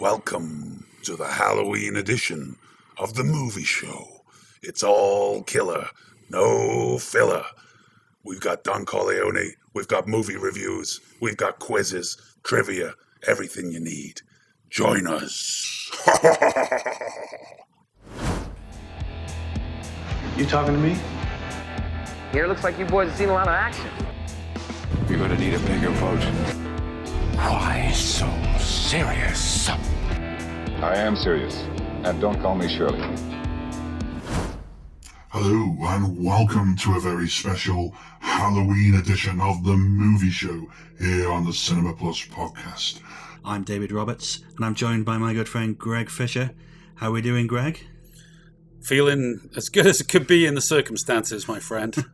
Welcome to the Halloween edition of the movie show. It's all killer, no filler. We've got Don Corleone, we've got movie reviews, we've got quizzes, trivia, everything you need. Join us. You talking to me? Here, looks like you boys have seen a lot of action. You're gonna need a bigger boat. Why so serious? I am serious, and don't call me Shirley. Hello, and welcome to a very special Halloween edition of the movie show here on the Cinema Plus podcast. I'm David Roberts, and I'm joined by my good friend Greg Fisher. How are we doing, Greg? Feeling as good as it could be in the circumstances, my friend.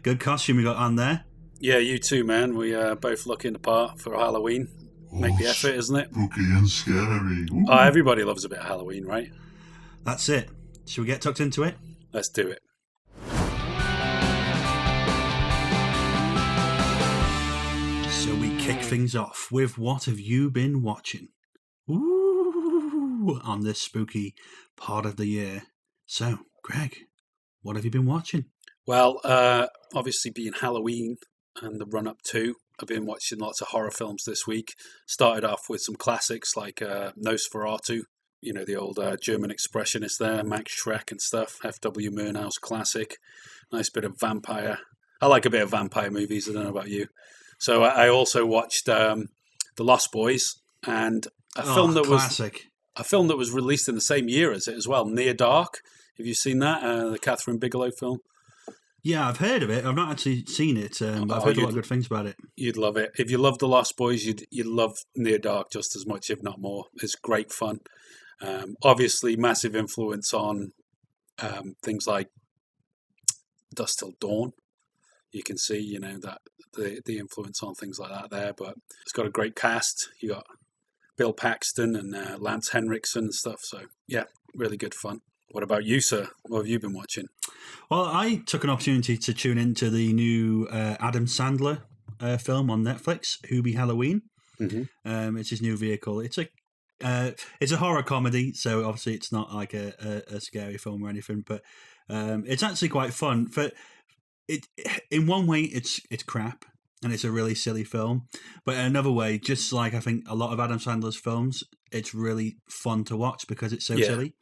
Good costume you got on there. Yeah, you too, man. We both looking the part for Halloween. Make the effort, isn't it? Spooky and scary. Ooh. Oh, everybody loves a bit of Halloween, right? That's it. Should we get tucked into it? Let's do it. So we kick things off with what have you been watching? Ooh, on this spooky part of the year. So, Greg, what have you been watching? Well, obviously being Halloween and the run-up to, I've been watching lots of horror films this week. Started off with some classics like Nosferatu, you know, the old German expressionist there, Max Schreck and stuff, F.W. Murnau's classic. Nice bit of vampire. I like a bit of vampire movies, I don't know about you. So I also watched The Lost Boys and a film that was released in the same year as it as well, Near Dark. Have you seen that? The Catherine Bigelow film? Yeah, I've heard of it. I've not actually seen it, but I've heard a lot of good things about it. You'd love it. If you love The Lost Boys, you'd love Near Dark just as much, if not more. It's great fun. Obviously, massive influence on things like Dusk Till Dawn. You can see, you know, that the influence on things like that there. But it's got a great cast. You got Bill Paxton and Lance Henriksen and stuff. So, yeah, really good fun. What about you, sir? What have you been watching? Well, I took an opportunity to tune into the new Adam Sandler film on Netflix, Hubie Halloween. Mm-hmm. It's his new vehicle. It's a horror comedy, so obviously it's not like a scary film or anything, but it's actually quite fun. In one way, it's crap, and it's a really silly film. But in another way, just like I think a lot of Adam Sandler's films, it's really fun to watch because it's so silly.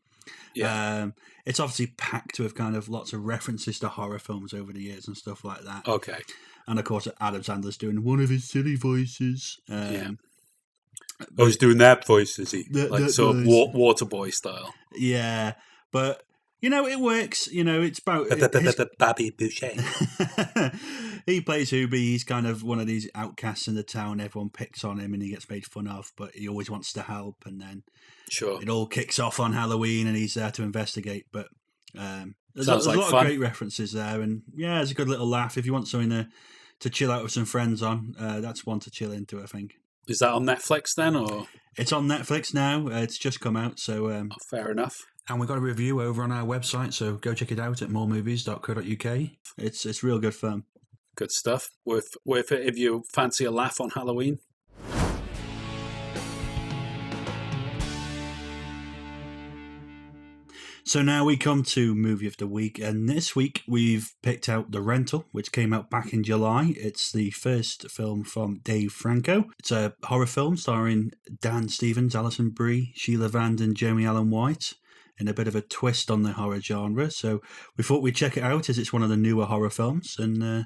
Yeah. It's obviously packed with kind of lots of references to horror films over the years and stuff like that. Okay. And of course, Adam Sandler's doing one of his silly voices. Oh, he's doing that voice, is he? Like sort of Waterboy style. Yeah, but you know, it works. You know, it's about Bobby Boucher. He plays Hubie. He's kind of one of these outcasts in the town. Everyone picks on him and he gets made fun of, but he always wants to help. And then it all kicks off on Halloween and he's there to investigate. But there's a lot of great references there. And yeah, it's a good little laugh. If you want something to chill out with some friends on, that's one to chill into, I think. Is that on Netflix then? Or it's on Netflix now. It's just come out. So fair enough. And we've got a review over on our website, so go check it out at moremovies.co.uk. It's real good fun. Good stuff. Worth it if you fancy a laugh on Halloween. So now we come to Movie of the Week, and this week we've picked out The Rental, which came out back in July. It's the first film from Dave Franco. It's a horror film starring Dan Stevens, Alison Brie, Sheila Vand and Jeremy Allen White, in a bit of a twist on the horror genre. So we thought we'd check it out as it's one of the newer horror films and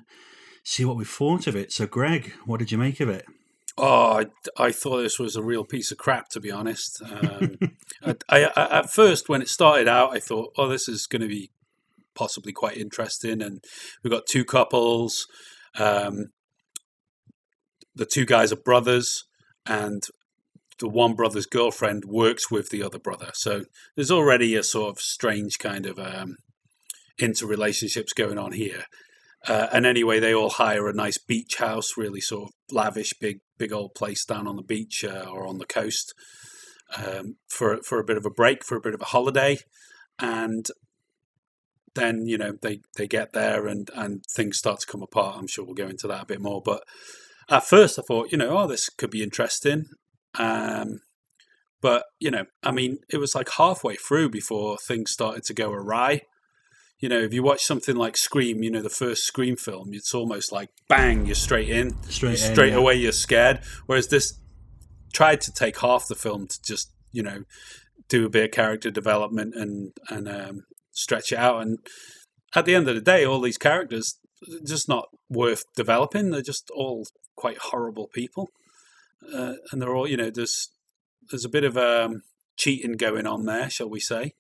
see what we thought of it. So Greg, what did you make of it? Oh, I thought this was a real piece of crap, to be honest. I at first, when it started out, I thought, oh, this is going to be possibly quite interesting. And we've got two couples. The two guys are brothers, and the one brother's girlfriend works with the other brother. So there's already a sort of strange kind of interrelationships going on here. And anyway, they all hire a nice beach house, really sort of lavish, big old place down on the beach or on the coast for a bit of a break, for a bit of a holiday. And then, you know, they get there and things start to come apart. I'm sure we'll go into that a bit more. But at first I thought, you know, oh, this could be interesting. But, I mean, it was like halfway through before things started to go awry. If you watch something like Scream, the first Scream film, it's almost like, bang, you're straight in. Straight away you're scared. Whereas this tried to take half the film to just, do a bit of character development and stretch it out. And at the end of the day, all these characters are just not worth developing. They're just all quite horrible people. And they're all, there's a bit of cheating going on there, shall we say.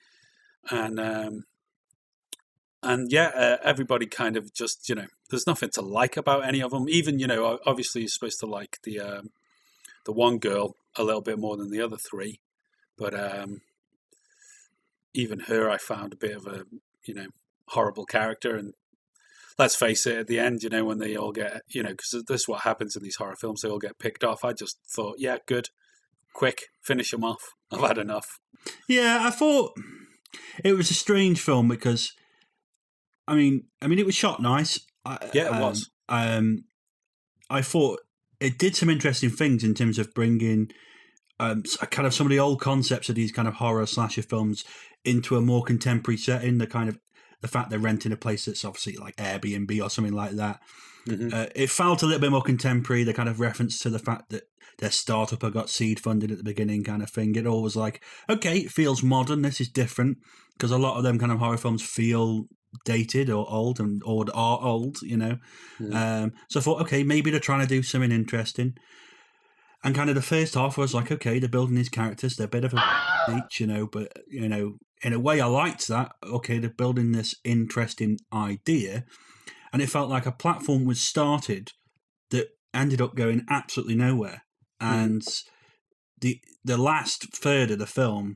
And everybody kind of just, there's nothing to like about any of them. Even, obviously you're supposed to like the one girl a little bit more than the other three. But even her I found a bit of a, horrible character. And let's face it, at the end, when they all get, because this is what happens in these horror films, they all get picked off. I just thought, yeah, good. Quick, finish them off. I've had enough. Yeah, I thought it was a strange film because, I mean, it was shot nice. Yeah, it was. I thought it did some interesting things in terms of bringing kind of some of the old concepts of these kind of horror slasher films into a more contemporary setting. The fact they're renting a place that's obviously like Airbnb or something like that. Mm-hmm. It felt a little bit more contemporary. The kind of reference to the fact that their startup had got seed funded at the beginning kind of thing. It all was like, okay, it feels modern. This is different because a lot of them kind of horror films feel dated or old or are old, So I thought, okay, maybe they're trying to do something interesting. And kind of the first half was like, okay, they're building these characters. They're a bit of a each, but, in a way I liked that. Okay, they're building this interesting idea. And it felt like a platform was started that ended up going absolutely nowhere. And the last third of the film,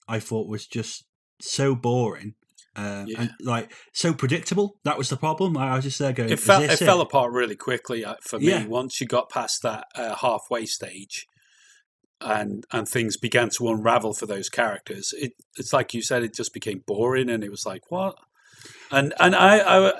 I thought was just so boring. And like so predictable. That was the problem. I was just there going. It fell apart really quickly for me once you got past that halfway stage, and things began to unravel for those characters. It's like you said, it just became boring, and it was like what. And I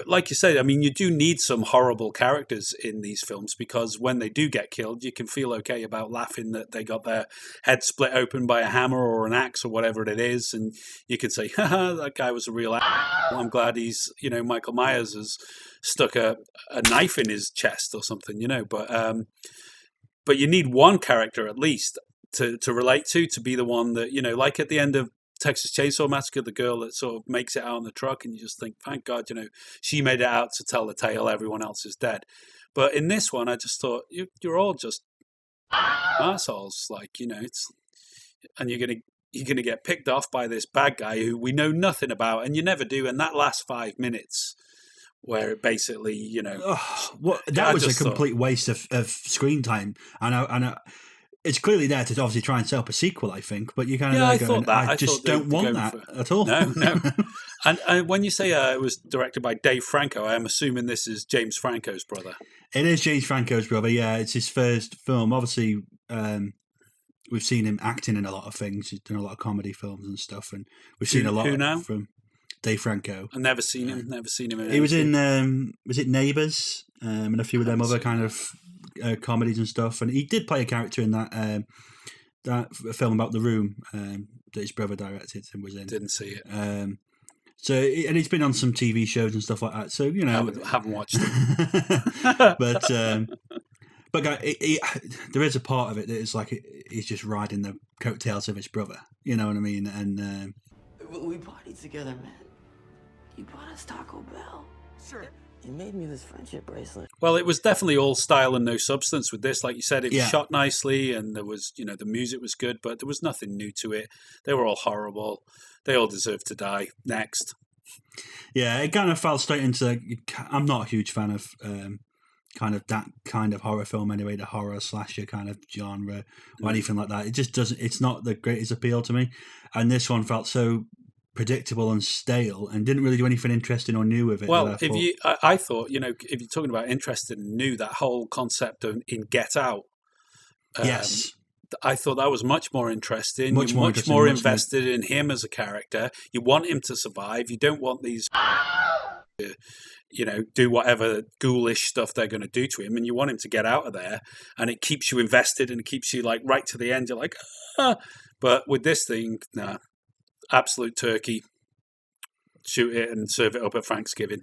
like you said, I mean, you do need some horrible characters in these films because when they do get killed, you can feel okay about laughing that they got their head split open by a hammer or an axe or whatever it is, and you can say, haha, that guy was a real asshole. I'm glad he's, Michael Myers has stuck a knife in his chest or something, but you need one character at least to relate to be the one that, like at the end of Texas Chainsaw Massacre, the girl that sort of makes it out in the truck, and you just think, thank God, she made it out to tell the tale. Everyone else is dead. But in this one, I just thought you're all just assholes, and you're gonna get picked off by this bad guy who we know nothing about, and you never do. And that last 5 minutes, where it basically, that was a complete waste of screen time, and it's clearly there to obviously try and set up a sequel, I think, but you kind of I just don't want that at all. No. And when you say it was directed by Dave Franco, I'm assuming this is James Franco's brother. It is James Franco's brother, yeah. It's his first film. Obviously, we've seen him acting in a lot of things. He's done a lot of comedy films and stuff, and we've seen a lot from Dave Franco. I've never seen him. He was in, was it Neighbours? And a few of them other kind of comedies and stuff, and he did play a character in that film about the room that his brother directed and was in. Didn't see it. And he's been on some TV shows and stuff like that. So haven't watched it. but there is a part of it that is like he's just riding the coattails of his brother. You know what I mean? And we partied together, man. You bought us Taco Bell. Sure. You made me this friendship bracelet. Well, it was definitely all style and no substance with this. Like you said, it was shot nicely and there was, the music was good, but there was nothing new to it. They were all horrible. They all deserve to die. Next. Yeah, it kind of fell straight into... I'm not a huge fan of kind of that kind of horror film anyway, the horror slasher kind of genre or anything like that. It just doesn't... It's not the greatest appeal to me. And this one felt so predictable and stale and didn't really do anything interesting or new with it. Well, I thought, if you're talking about interesting and new, that whole concept in Get Out, yes, I thought that was much more interesting. You're much more invested in him as a character. You want him to survive. You don't want these, do whatever ghoulish stuff they're going to do to him, and you want him to get out of there, and it keeps you invested and it keeps you like right to the end. You're like, ah. But with this thing, nah, absolute turkey. Shoot it and serve it up at Thanksgiving.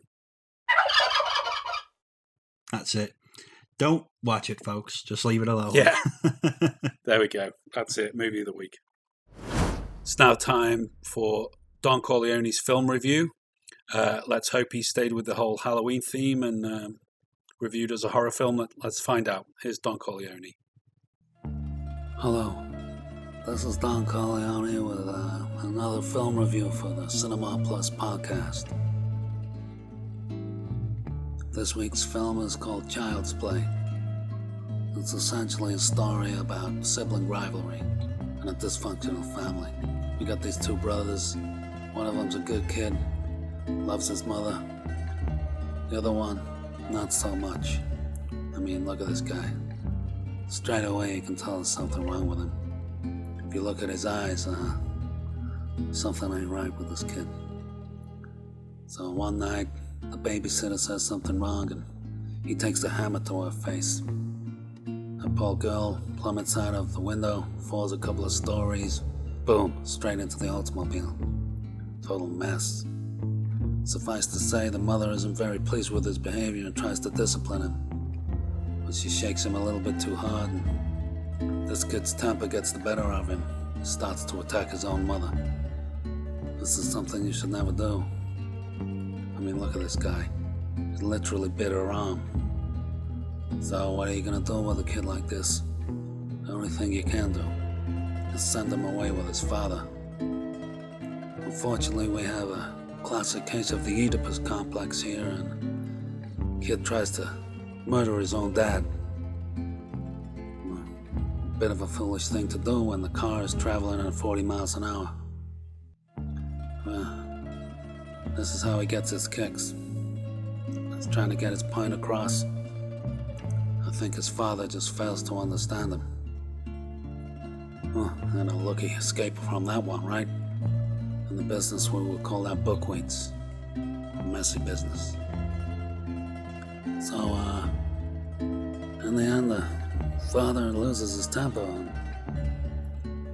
That's it. Don't watch it, folks. Just leave it alone. Yeah. There we go. That's it. Movie of the week. It's now time for Don Corleone's film review. Let's hope he stayed with the whole Halloween theme and reviewed as a horror film. Let's find out. Here's Don Corleone. Hello. This is Don Corleone with another film review for the Cinema Plus podcast. This week's film is called Child's Play. It's essentially a story about sibling rivalry and a dysfunctional family. We got these two brothers. One of them's a good kid, loves his mother. The other one, not so much. I mean, look at this guy. Straight away you can tell there's something wrong with him. If you look at his eyes, something ain't right with this kid. So one night, the babysitter says something wrong and he takes the hammer to her face. The poor girl plummets out of the window, falls a couple of stories, boom, straight into the Oldsmobile. Total mess. Suffice to say, the mother isn't very pleased with his behavior and tries to discipline him. But she shakes him a little bit too hard and this kid's temper gets the better of him. He starts to attack his own mother. This is something you should never do. I mean, look at this guy. He literally bit her arm. So what are you gonna do with a kid like this? The only thing you can do is send him away with his father. Unfortunately, we have a classic case of the Oedipus complex here, and kid tries to murder his own dad. Bit of a foolish thing to do when the car is traveling at 40 miles an hour. This is how he gets his kicks. He's trying to get his point across. I think his father just fails to understand him. And a lucky escape from that one, right? In the business we would call that bookweeds. A messy business. So, in the end, the father loses his temper and,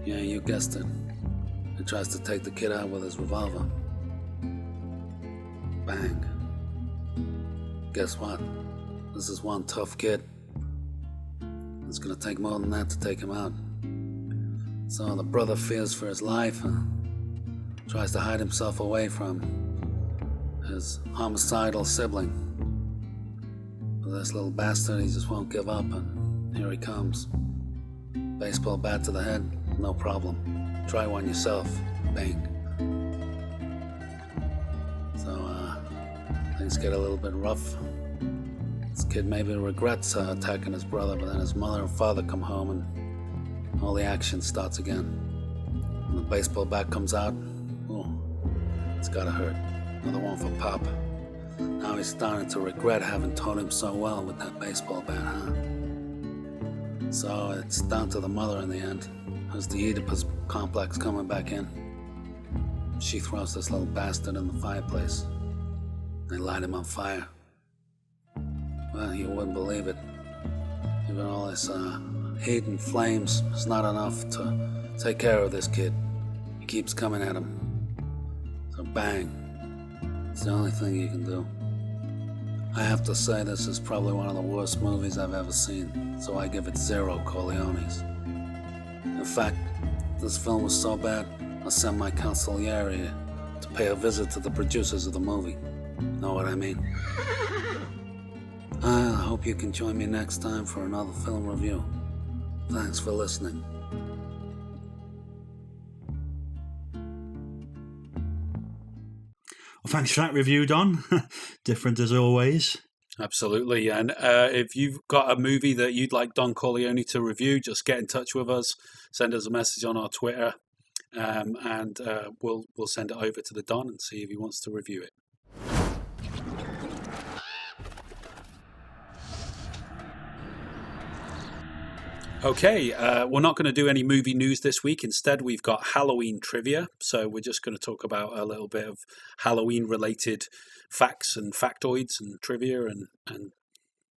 yeah, you guessed it. He tries to take the kid out with his revolver. Bang. Guess what? This is one tough kid. It's gonna take more than that to take him out. So the brother fears for his life and tries to hide himself away from his homicidal sibling. But this little bastard, he just won't give up, and here he comes. Baseball bat to the head, no problem. Try one yourself. Bang. So, things get a little bit rough. This kid maybe regrets attacking his brother, but then his mother and father come home and all the action starts again. When the baseball bat comes out, it's gotta hurt. Another one for Pop. Now he's starting to regret having taught him so well with that baseball bat, huh? So it's down to the mother in the end. There's the Oedipus complex coming back in. She throws this little bastard in the fireplace. They light him on fire. Well, you wouldn't believe it. Even all this heat and flames is not enough to take care of this kid. He keeps coming at him. So bang. It's the only thing you can do. I have to say this is probably one of the worst movies I've ever seen, so I give it 0 Corleones. In fact, this film was so bad, I sent my consigliere to pay a visit to the producers of the movie. Know what I mean? I hope you can join me next time for another film review. Thanks for listening. Well, thanks for that review, Don. Different as always. Absolutely. And if you've got a movie that you'd like Don Corleone to review, just get in touch with us. Send us a message on our Twitter, and we'll send it over to the Don and see if he wants to review it. Okay, we're not going to do any movie news this week. Instead, we've got Halloween trivia. So we're just going to talk about a little bit of Halloween-related facts and factoids and trivia. And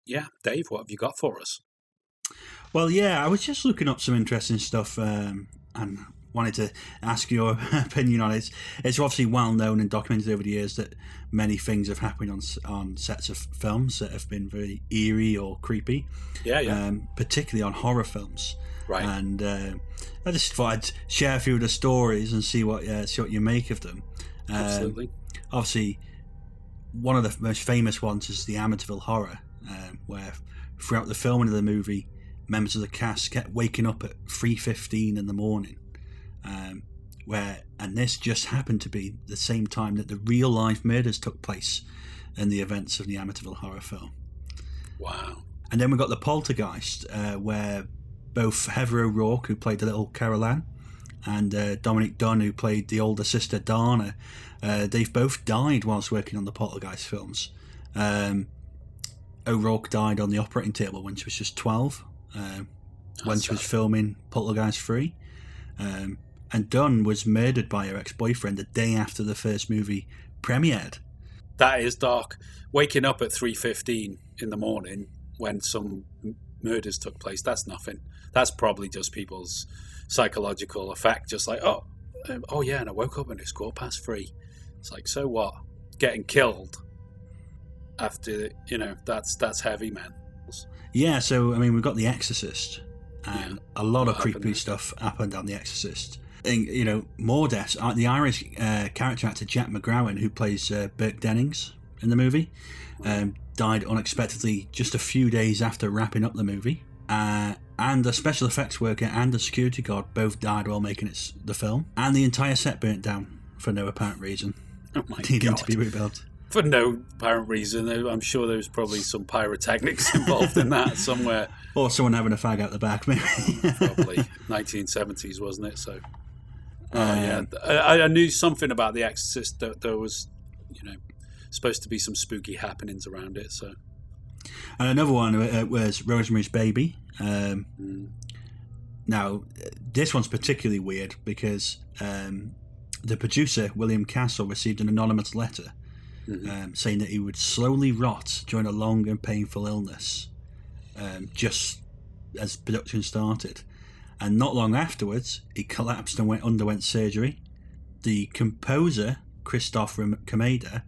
yeah, Dave, what have you got for us? Well, yeah, I was just looking up some interesting stuff and wanted to ask your opinion on it. It's obviously well known and documented over the years that many things have happened on sets of films that have been very eerie or creepy. Yeah. Particularly on horror films. Right. And I just thought I'd share a few of the stories and see what you make of them. Absolutely. Obviously, one of the most famous ones is the Amityville Horror, where throughout the filming of the movie, members of the cast kept waking up at 3:15 in the morning. And this just happened to be the same time that the real life murders took place in the events of the Amityville Horror film. Wow. And then we got the Poltergeist, where both Heather O'Rourke, who played the little Carol Ann, and Dominic Dunn, who played the older sister Dana, they've both died whilst working on the Poltergeist films. O'Rourke died on the operating table when she was just 12, when she was filming Poltergeist 3. And Dunn was murdered by her ex-boyfriend the day after the first movie premiered. That is dark. Waking up at 3:15 in the morning when some murders took place, that's nothing. That's probably just people's psychological effect. Just like, oh yeah, and I woke up and it's 3:15. It's like, so what? Getting killed after, that's heavy, man. Yeah, so, I mean, we've got The Exorcist, and a lot of creepy stuff happened on The Exorcist. And, more deaths. The Irish character actor Jack McGowan, who plays Burt Dennings in the movie, died unexpectedly just a few days after wrapping up the movie. And the special effects worker and the security guard both died while making the film. And the entire set burnt down for no apparent reason. Oh my Needing God. to be rebuilt. For no apparent reason. I'm sure there was probably some pyrotechnics involved in that somewhere. Or someone having a fag out the back, maybe. Probably 1970s, wasn't it? So, yeah, I knew something about The Exorcist. That there was, supposed to be some spooky happenings around it. So, and another one was Rosemary's Baby. Now, this one's particularly weird because the producer William Castle received an anonymous letter. Saying that he would slowly rot during a long and painful illness, just as production started. And not long afterwards, he collapsed and underwent surgery. The composer, Christoph Kameda,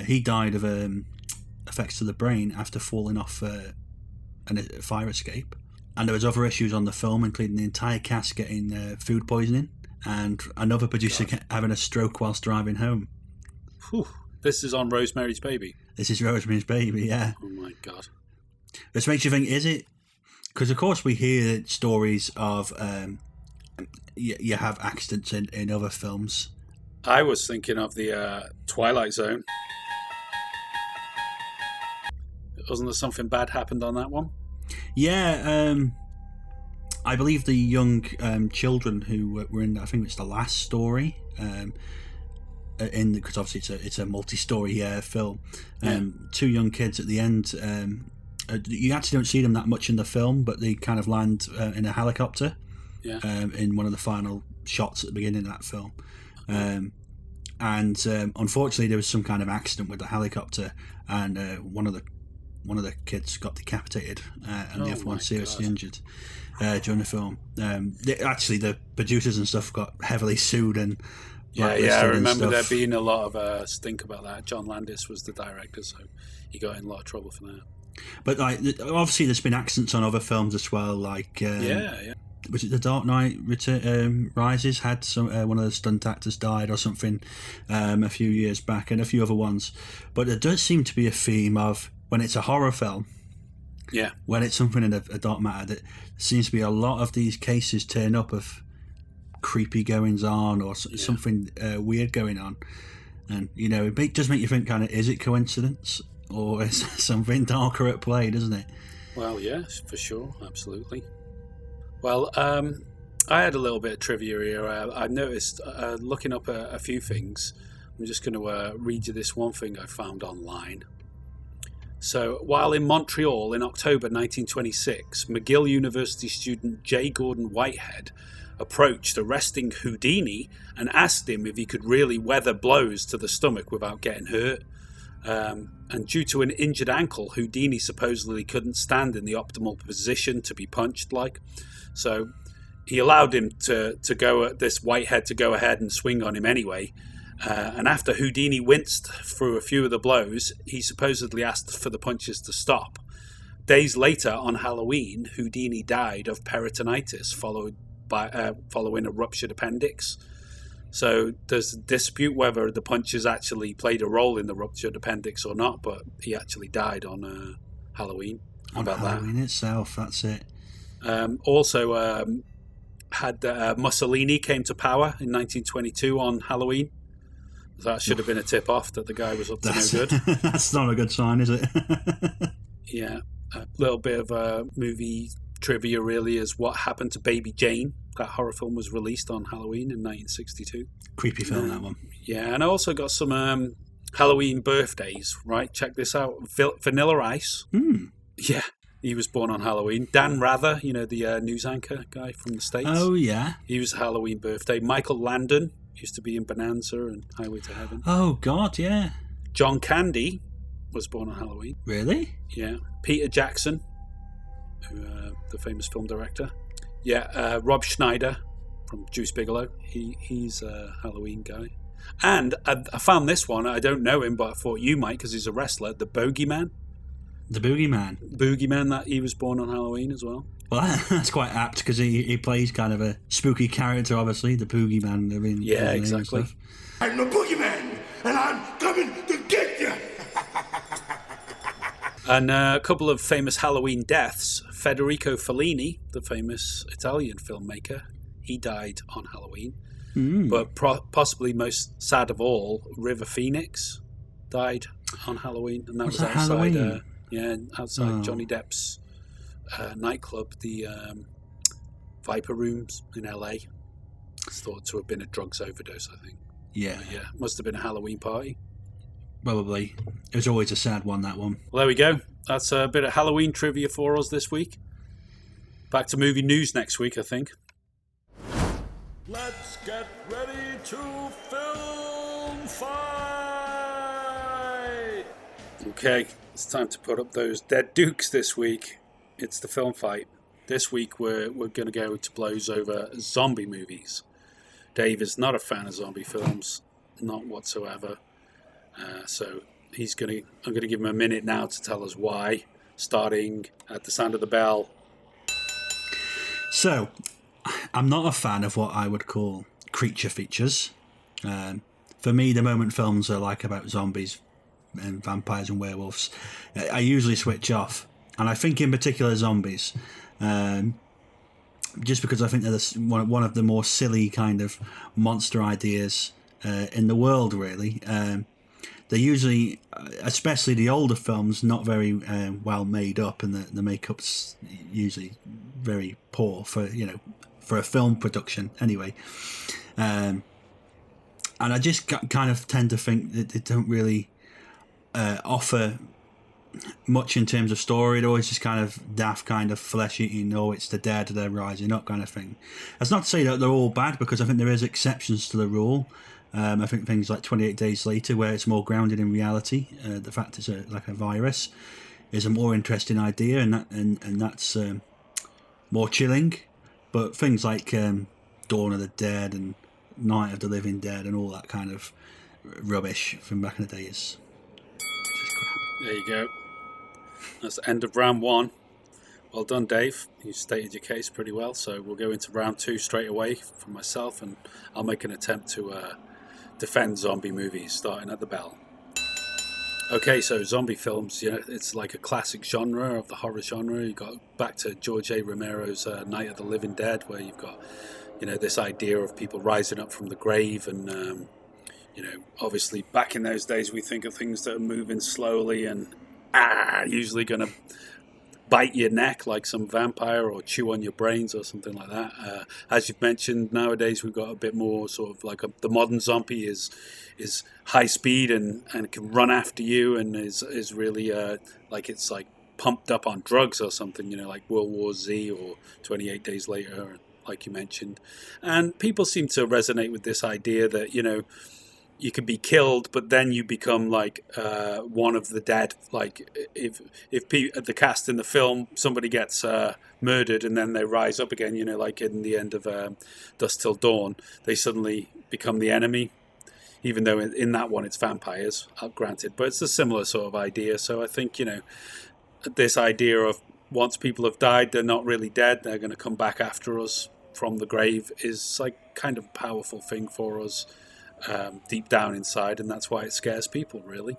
he died of effects to the brain after falling off a fire escape. And there was other issues on the film, including the entire cast getting food poisoning and another producer having a stroke whilst driving home. Whew. This is on Rosemary's Baby. This is Rosemary's Baby, yeah. Oh my God. This makes you think, is it? Because of course we hear stories of you have accidents in other films. I was thinking of the Twilight Zone. Wasn't there something bad happened on that one? Yeah, I believe the young children who were in, I think it's the last story, because obviously it's a multi-story film. Two young kids at the end. You actually don't see them that much in the film, but they kind of land in a helicopter. In one of the final shots at the beginning of that film. Unfortunately, there was some kind of accident with the helicopter, and one of the kids got decapitated, and the other one seriously injured during the film. The producers and stuff got heavily sued and. I remember there being a lot of stink about that. John Landis was the director, so he got in a lot of trouble for that. But obviously, there's been accidents on other films as well. Like was it The Dark Knight Rises? Had some one of the stunt actors died or something a few years back, and a few other ones. But there does seem to be a theme of when it's a horror film. Yeah. When it's something in a dark matter, that seems to be a lot of these cases turn up of creepy goings on or something weird going on, and it does make you think, kind of, is it coincidence or is something darker at play, doesn't it? Well, yes, for sure, absolutely. Well, I had a little bit of trivia here. I noticed looking up a few things. I'm just going to read you this one thing I found online. So, while in Montreal in October 1926, McGill University student J. Gordon Whitehead approached a resting Houdini and asked him if he could really weather blows to the stomach without getting hurt. And due to an injured ankle, Houdini supposedly couldn't stand in the optimal position to be punched like. So he allowed him this Whitehead to go ahead and swing on him anyway. And after Houdini winced through a few of the blows, he supposedly asked for the punches to stop. Days later, on Halloween, Houdini died of peritonitis following a ruptured appendix. So there's a dispute whether the punches actually played a role in the ruptured appendix or not, but he actually died on Halloween. On Halloween itself, that's it. Had Mussolini came to power in 1922 on Halloween. That should have been a tip-off that the guy was up to no good. That's not a good sign, is it? Yeah. A little bit of movie trivia, really, is what happened to Baby Jane. That horror film was released on Halloween in 1962. Creepy film, that one. Yeah, and I also got some Halloween birthdays, right? Check this out. Vanilla Ice. Yeah, he was born on Halloween. Dan Rather, the news anchor guy from the States. Oh, yeah. He was a Halloween birthday. Michael Landon used to be in Bonanza and Highway to Heaven. Oh, God, yeah. John Candy was born on Halloween. Really? Yeah. Peter Jackson, the famous film director. Yeah, Rob Schneider from Juice Bigelow. He's a Halloween guy. And I found this one. I don't know him, but I thought you might because he's a wrestler. The Boogeyman. The Boogeyman. Boogeyman, that he was born on Halloween as well. Well, that's quite apt because he plays kind of a spooky character, obviously, the Boogeyman. Yeah, exactly. I'm the Boogeyman, and I'm coming to get you! And a couple of famous Halloween deaths. Federico Fellini, the famous Italian filmmaker, he died on Halloween. But possibly most sad of all, River Phoenix died on Halloween. And that was outside, outside Johnny Depp's nightclub, the Viper Rooms in LA. It's thought to have been a drugs overdose, I think. Yeah. But yeah, must have been a Halloween party. Probably. It was always a sad one, that one. Well, there we go. That's a bit of Halloween trivia for us this week. Back to movie news next week, I think. Let's get ready to film fight! Okay, it's time to put up those dead dukes this week. It's the film fight. This week we're going to go to blows over zombie movies. Dave is not a fan of zombie films, not whatsoever. So I'm going to give him a minute now to tell us why, starting at the sound of the bell. So, I'm not a fan of what I would call creature features. For me, the moment films are like about zombies and vampires and werewolves, I usually switch off. And I think in particular zombies, just because I think they're one of the more silly kind of monster ideas in the world, really. They're usually, especially the older films, not very well made up, and the makeup's usually very poor for a film production anyway. And I just kind of tend to think that they don't really offer much in terms of story. They're always just kind of daft, kind of flesh eating, it's the dead, they're rising up kind of thing. That's not to say that they're all bad, because I think there is exceptions to the rule. I think things like 28 Days Later, where it's more grounded in reality, the fact it's like a virus, is a more interesting idea, and that's more chilling. But things like Dawn of the Dead and Night of the Living Dead and all that kind of rubbish from back in the day is just crap. There you go. That's the end of round one. Well done, Dave. You stated your case pretty well, so we'll go into round two straight away for myself, and I'll make an attempt to defend zombie movies, starting at the bell. Okay, so zombie films, it's like a classic genre of the horror genre. You got back to George A. Romero's Night of the Living Dead, where you've got, this idea of people rising up from the grave, and obviously back in those days we think of things that are moving slowly and usually going to bite your neck like some vampire or chew on your brains or something like that. As you've mentioned, nowadays we've got a bit more sort of like the modern zombie is high speed and can run after you and is really like it's like pumped up on drugs or something, like World War Z or 28 Days Later, like you mentioned. And people seem to resonate with this idea that, you can be killed, but then you become like one of the dead. Like if the cast in the film, somebody gets murdered and then they rise up again, like in the end of Dusk Till Dawn, they suddenly become the enemy. Even though in that one it's vampires, granted, but it's a similar sort of idea. So I think, this idea of once people have died, they're not really dead, they're going to come back after us from the grave is like kind of a powerful thing for us deep down inside, and that's why it scares people, really.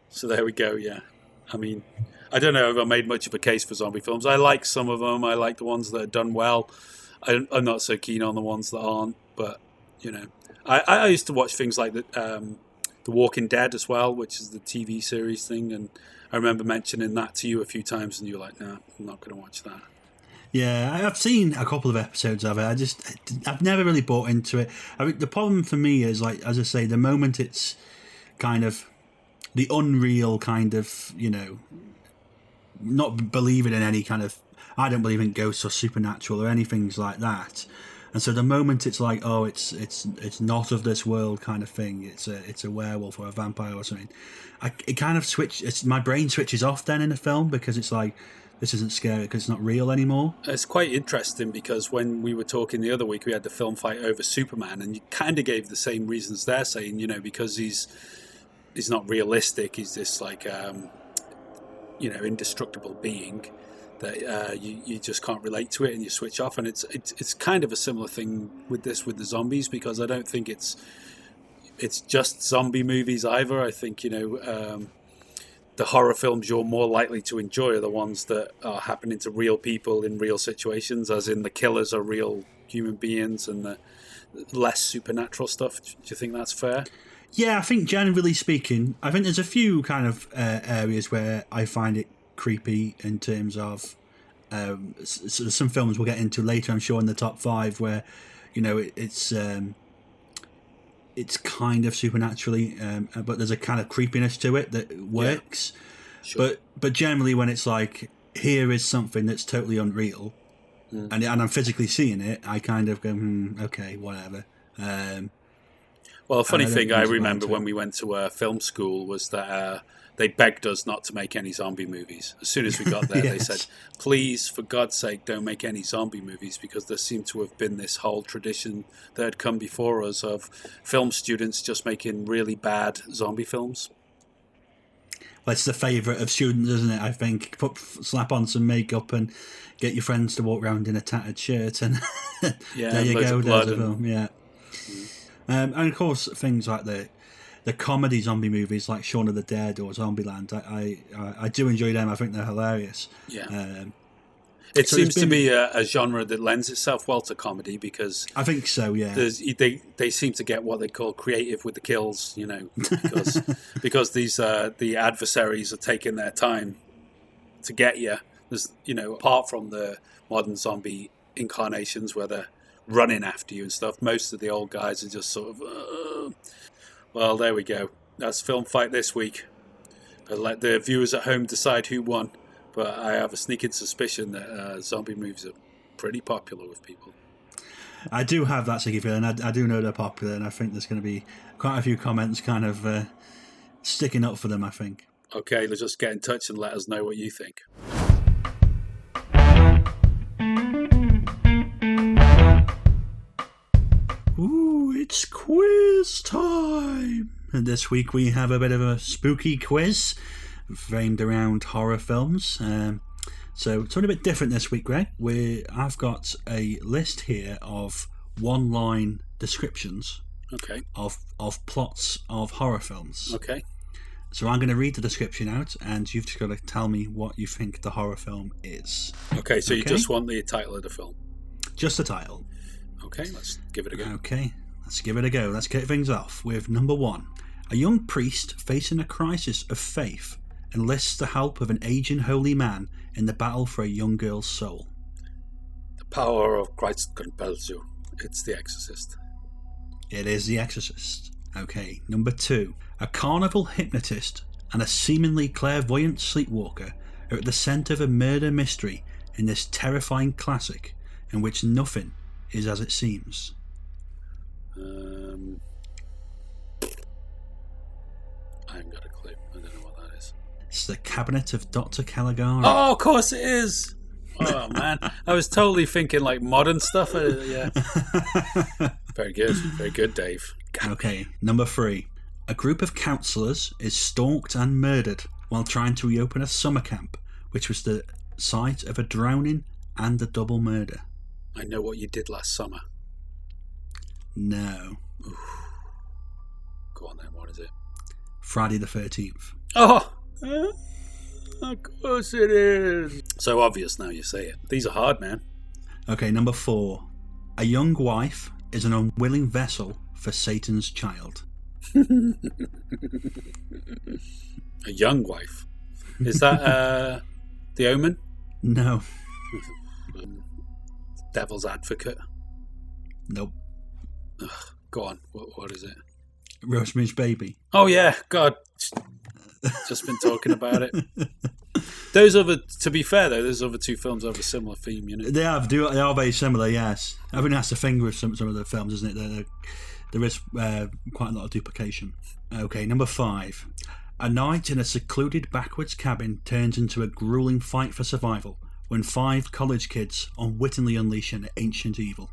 So there we go, yeah. I mean, I don't know if I made much of a case for zombie films. I like some of them. I like the ones that are done well. I'm not so keen on the ones that aren't, but, I used to watch things like The Walking Dead as well, which is the TV series thing, and I remember mentioning that to you a few times, and you were like, "No, I'm not going to watch that." Yeah, I've seen a couple of episodes of it. I've never really bought into it. I mean, the problem for me is, like, as I say, the moment it's kind of the unreal kind of, not believing in any kind of, I don't believe in ghosts or supernatural or anything like that. And so the moment it's like, oh, it's not of this world kind of thing, it's a werewolf or a vampire or something, it kind of my brain switches off then in a film, because it's like, this isn't scary because it's not real anymore. It's quite interesting because when we were talking the other week, we had the film fight over Superman, and you kind of gave the same reasons they're saying, because he's not realistic. He's this like, indestructible being that you just can't relate to it and you switch off. And it's kind of a similar thing with the zombies, because I don't think it's just zombie movies either. I think, the horror films you're more likely to enjoy are the ones that are happening to real people in real situations, as in the killers are real human beings, and the less supernatural stuff. Do you think that's fair? Yeah, I think generally speaking, I think there's a few kind of areas where I find it creepy in terms of some films we'll get into later, I'm sure, in the top 5, where, it's kind of supernaturally, but there's a kind of creepiness to it that works. Yeah, sure. But generally, when it's like, here is something that's totally unreal, and I'm physically seeing it, I kind of go, okay, whatever. Well, a funny thing I remember when we went to film school was that they begged us not to make any zombie movies. As soon as we got there, yes. They said, please, for God's sake, don't make any zombie movies, because there seemed to have been this whole tradition that had come before us of film students just making really bad zombie films. Well, it's the favourite of students, isn't it? I think slap on some makeup and get your friends to walk around in a tattered shirt, and there you go. There's a film. Yeah, and of course things like the comedy zombie movies like Shaun of the Dead or Zombieland. I do enjoy them. I think they're hilarious. Yeah. It seems to be a genre that lends itself well to comedy, because I think so. Yeah, they seem to get what they call creative with the kills. Because these the adversaries are taking their time to get you. There's apart from the modern zombie incarnations where they're running after you and stuff, most of the old guys are just sort of. Well, there we go. That's Film Fight this week. I'll let the viewers at home decide who won. But I have a sneaking suspicion that zombie movies are pretty popular with people. I do have that sneaky feeling. I do know they're popular, and I think there's going to be quite a few comments kind of sticking up for them, I think. Okay, let's just get in touch and let us know what you think. Ooh, it's quiz time! And this week we have a bit of a spooky quiz framed around horror films. So it's a little bit different this week, Greg. I've got a list here of one-line descriptions of plots of horror films. Okay. So I'm going to read the description out, and you've just got to tell me what you think the horror film is. Okay, so you just want the title of the film? Just the title. Okay, let's give it a go. Okay, let's give it a go. Let's kick things off with number 1. A young priest facing a crisis of faith enlists the help of an aging holy man in the battle for a young girl's soul? The power of Christ compels you. It's The Exorcist. It is The Exorcist. Okay, number 2. A carnival hypnotist and a seemingly clairvoyant sleepwalker are at the centre of a murder mystery in this terrifying classic in which nothing is as it seems. I haven't got a clue. I don't know what that is. It's The Cabinet of Dr. Caligari. Oh, of course it is! Oh, man. I was totally thinking like modern stuff. Yeah. Very good. Very good, Dave. Okay, number 3. A group of counsellors is stalked and murdered while trying to reopen a summer camp, which was the site of a drowning and a double murder. I Know What You Did Last Summer. No. Go on then, what is it? Friday the 13th. Oh! Of course it is. So obvious now you say it. These are hard, man. Okay, number 4. A young wife is an unwilling vessel for Satan's child. A young wife. Is that The Omen? No. Devil's Advocate? Nope. Ugh, go on. What is it? Rosemary's Baby. Oh yeah, God. Just been talking about it. To be fair though, those other two films have a similar theme, you know. They are very similar, yes. I think that's the thing with some of the films, isn't it? There is quite a lot of duplication. Okay, number 5. A night in a secluded backwoods cabin turns into a grueling fight for survival when 5 college kids unwittingly unleash an ancient evil.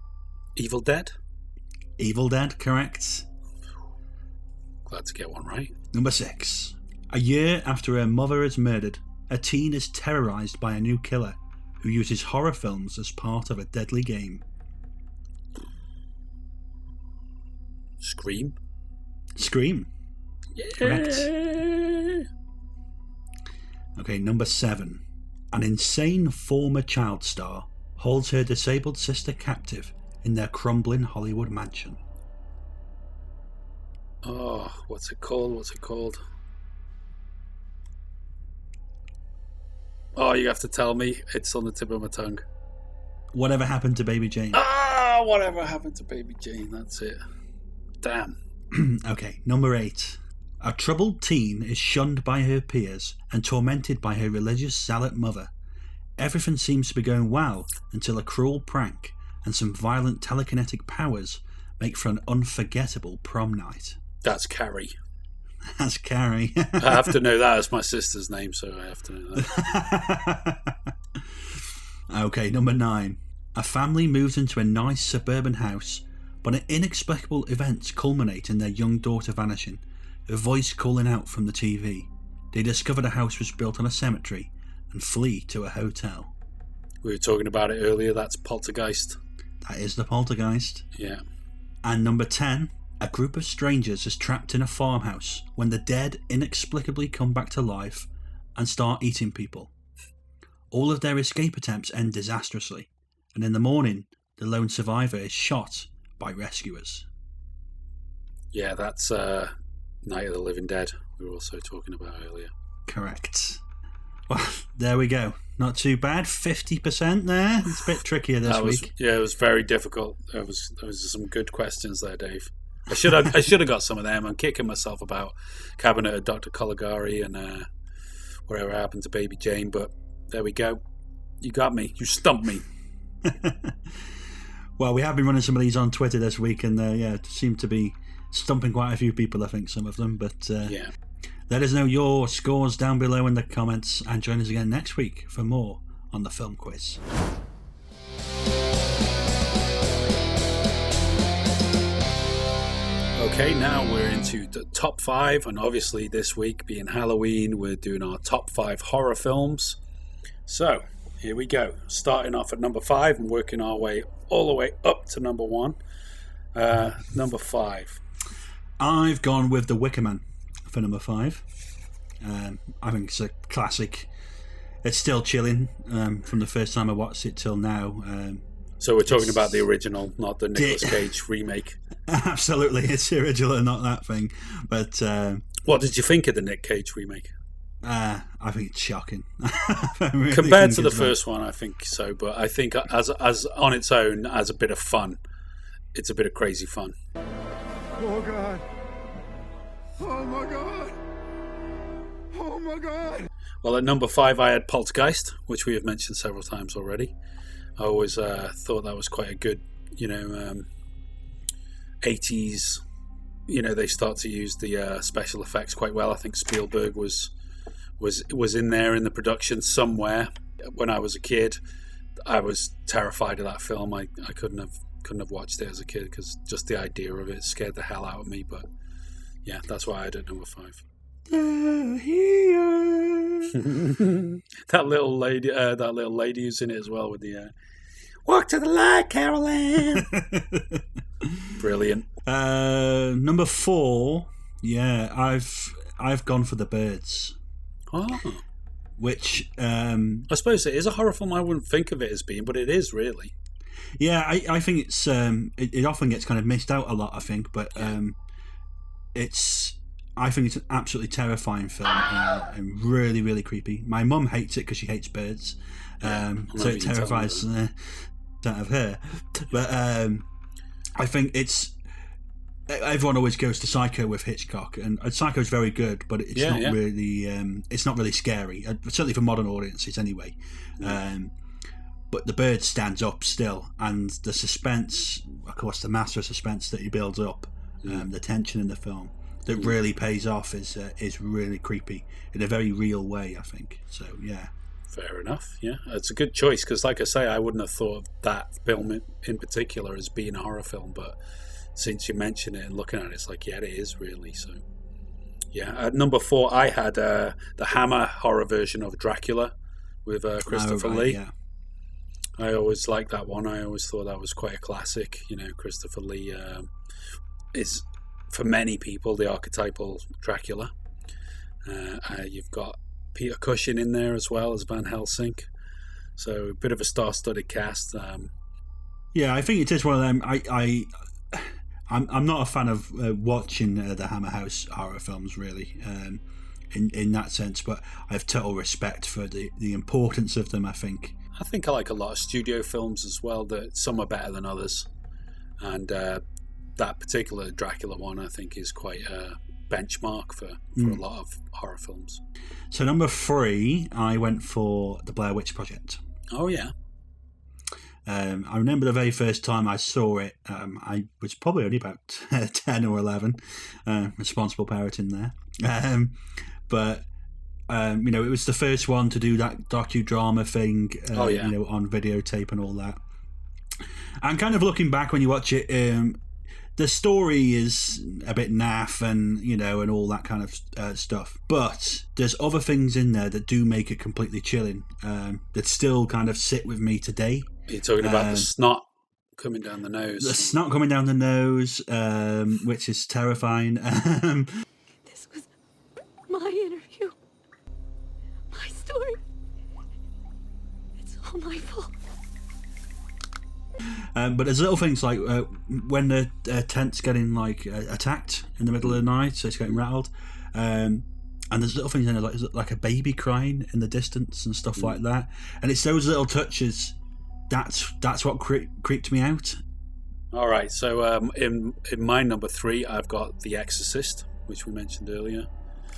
Evil Dead? Evil Dead, correct. Glad to get one right. Number 6. A year after her mother is murdered, a teen is terrorised by a new killer who uses horror films as part of a deadly game. Scream? Scream. Yeah. Correct. Okay, number 7. An insane former child star holds her disabled sister captive in their crumbling Hollywood mansion. Oh, what's it called? Oh, you have to tell me. It's on the tip of my tongue. Whatever Happened to Baby Jane? Ah, Whatever Happened to Baby Jane. That's it. Damn. Okay, number 8. A troubled teen is shunned by her peers and tormented by her religious zealot mother. Everything seems to be going well until a cruel prank and some violent telekinetic powers make for an unforgettable prom night. That's Carrie. That's Carrie. I have to know that as my sister's name, so I have to know that. Okay, number 9. A family moves into a nice suburban house, but an inexplicable events culminate in their young daughter vanishing, her voice calling out from the TV. They discover the house was built on a cemetery and flee to a hotel. We were talking about it earlier. That's Poltergeist. That is the Poltergeist. Yeah. And number 10. A group of strangers is trapped in a farmhouse when the dead inexplicably come back to life and start eating people. All of their escape attempts end disastrously, and in the morning, the lone survivor is shot by rescuers. Yeah, that's Night of the Living Dead we were also talking about earlier. Correct. Well, there we go. Not too bad. 50% there. It's a bit trickier this week. Yeah, it was very difficult. There was some good questions there, Dave. I should have got some of them. I'm kicking myself about Cabinet of Dr. Caligari and Whatever Happened to Baby Jane, but there we go. You got me. You stumped me. Well, we have been running some of these on Twitter this week, and it seemed to be stumping quite a few people, I think, some of them. But yeah. Let us know your scores down below in the comments, and join us again next week for more on the film quiz. Okay, now we're into the top 5, and obviously this week being Halloween, we're doing our top 5 horror films. So, here we go. Starting off at number 5 and working our way all the way up to number 1. Number 5. I've gone with The Wicker Man for number 5. I think it's a classic. It's still chilling from the first time I watched it till now. So we're talking about the original, not the Nicolas Cage remake. Absolutely, it's the original and not that thing. But what did you think of the Nick Cage remake? I think it's shocking. Really Compared to the it's like- first one, I think so. But I think as on its own, as a bit of fun, it's a bit of crazy fun. Oh God. Oh my God. Oh my God. Well, at number 5, I had Poltergeist, which we have mentioned several times already. I always thought that was quite a good, 80s. They start to use the special effects quite well. I think Spielberg was in there in the production somewhere. When I was a kid, I was terrified of that film. I couldn't have watched it as a kid because just the idea of it scared the hell out of me. But yeah, that's why I had it at number 5. that little lady who's in it as well with the walk to the light, Carolyn. Brilliant. Number 4, I've gone for The Birds. Oh, which I suppose it is a horror film. I wouldn't think of it as being, but it is really. Yeah, I think it's it often gets kind of missed out a lot. I think, but I think it's an absolutely terrifying film and really, really creepy. My mum hates it because she hates birds, so it terrifies out of her. But I think it's. Everyone always goes to Psycho with Hitchcock, and Psycho's very good, but it's not really scary. Certainly for modern audiences, anyway. But The Bird stands up still, and the suspense, of course, the master of suspense that he builds up, the tension in the film that really pays off is really creepy in a very real way, I think. So yeah. Fair enough. Yeah, it's a good choice because, like I say, I wouldn't have thought of that film in particular as being a horror film, but since you mention it and looking at it, it's like, yeah, it is really. So yeah, at number 4, I had the Hammer horror version of Dracula with Christopher Lee. Yeah. I always liked that one. I always thought that was quite a classic. Christopher Lee is, for many people, the archetypal Dracula. You've got Peter Cushing in there as well as Van Helsing, so a bit of a star-studded cast. Yeah, I think it is one of them. I'm not a fan of watching the Hammer House horror films, really, in that sense, but I have total respect for the importance of them, I think I like a lot of studio films as well, that some are better than others, and that particular Dracula one I think is quite a benchmark for a lot of horror films. So number 3, I went for The Blair Witch Project. Oh yeah. I remember the very first time I saw it, I was probably only about 10 or 11, responsible parenting there. But it was the first one to do that docudrama thing, on videotape and all that. And kind of looking back when you watch it, the story is a bit naff and and all that kind of stuff. But there's other things in there that do make it completely chilling, that still kind of sit with me today. You're talking about the snot coming down the nose. The snot coming down the nose, which is terrifying. This was my interview. My story. It's all my fault. But there's little things like when the tent's getting attacked in the middle of the night, so it's getting rattled. And there's little things in there like a baby crying in the distance and stuff like that. And it's those little touches. That's what creeped me out. All right, so in my number 3, I've got The Exorcist, which we mentioned earlier.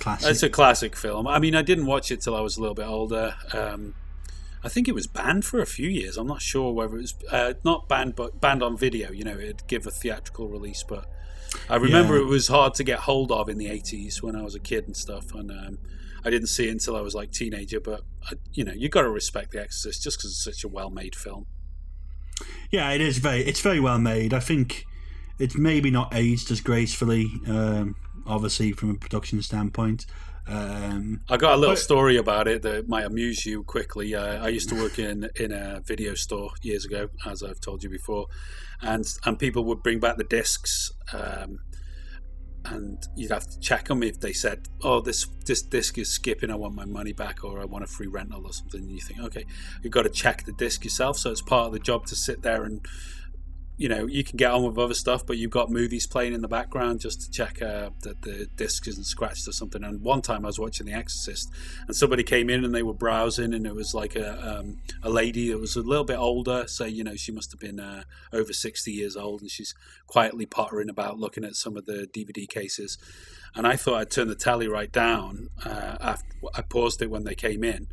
Classic. It's a classic film. I mean, I didn't watch it till I was a little bit older. I think it was banned for a few years. I'm not sure whether it was not banned, but banned on video. It'd give a theatrical release, but I remember it was hard to get hold of in the 80s when I was a kid and stuff, and I didn't see it until I was like teenager. But you got to respect The Exorcist just because it's such a well-made film. Yeah, it is it's very well made. I think it's maybe not aged as gracefully, obviously from a production standpoint. I got a little story about it that might amuse you quickly. I used to work in a video store years ago, as I've told you before, and people would bring back the discs, and you'd have to check them if they said, "Oh, this disc is skipping. I want my money back, or I want a free rental or something." And you think, okay, you've got to check the disc yourself. So it's part of the job to sit there and you know, you can get on with other stuff, but you've got movies playing in the background just to check that the disc isn't scratched or something. And one time I was watching The Exorcist, and somebody came in and they were browsing, and it was like a lady that was a little bit older. So, you know, she must have been over 60 years old, and she's quietly pottering about looking at some of the DVD cases. And I thought I'd turn the telly right down. After I paused it when they came in,